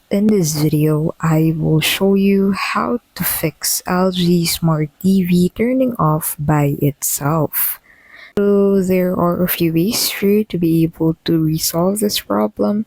In this video, I will show you how to fix LG Smart TV turning off by itself. So there are a few ways for you to be able to resolve this problem.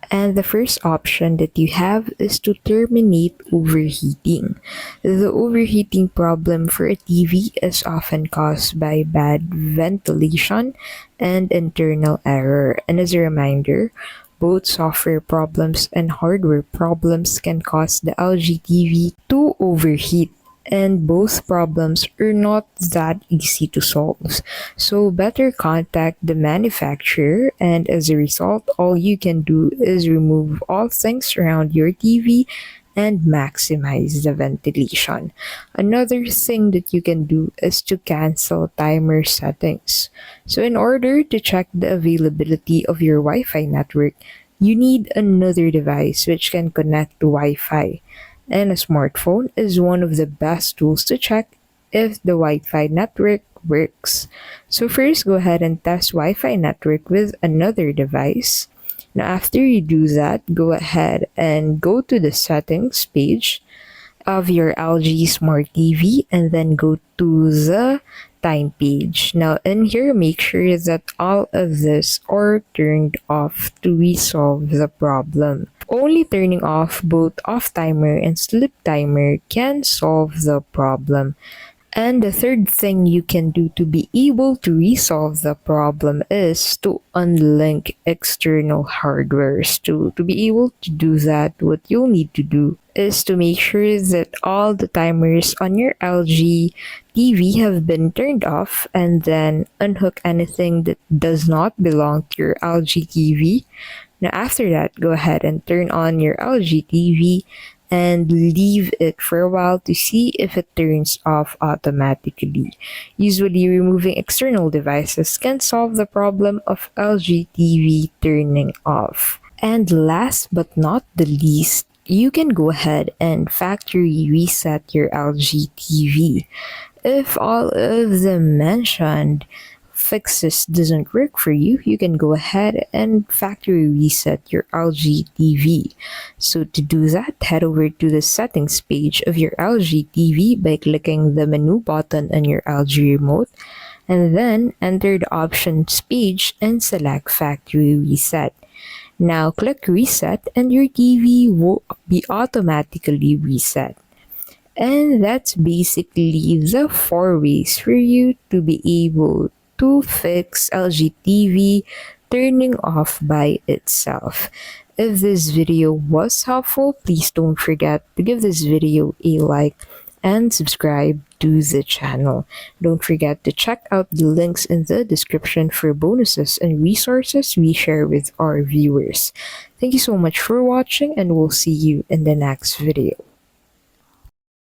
And the first option that you have is to terminate overheating. The overheating problem for a TV is often caused by bad ventilation and internal error. And as a reminder, both software problems and hardware problems can cause the LG TV to overheat, and both problems are not that easy to solve. So better contact the manufacturer, and as a result, all you can do is remove all things around your TV and maximize the ventilation. Another thing that you can do is to cancel timer settings. So in order to check the availability of your Wi-Fi network, you need another device which can connect to Wi-Fi. And a smartphone is one of the best tools to check if the Wi-Fi network works. So first, go ahead and test Wi-Fi network with another device. Now after you do that, go ahead and go to the settings page of your LG Smart TV and then go to the time page. Now in here, make sure that all of this are turned off to resolve the problem. Only turning off both off timer and sleep timer can solve the problem. And the third thing you can do to be able to resolve the problem is to unlink external hardwares. To be able to do that, what you'll need to do is to make sure that all the timers on your LG TV have been turned off, and then unhook anything that does not belong to your LG TV. Now after that, go ahead and turn on your LG TV and leave it for a while to see if it turns off automatically. Usually, removing external devices can solve the problem of LG TV turning off. And last but not the least, you can go ahead and factory reset your LG TV. If all of the mentioned fixes doesn't work for you, you can go ahead and factory reset your LG TV. So to do that, head over to the settings page of your LG TV by clicking the menu button on your LG remote, and then enter the options page and select factory reset. Now click reset and your TV will be automatically reset. And that's basically the 4 ways for you to be able to fix LG TV turning off by itself. If this video was helpful, please don't forget to give this video a like and subscribe to the channel. Don't forget to check out the links in the description for bonuses and resources we share with our viewers. Thank you so much for watching, and we'll see you in the next video.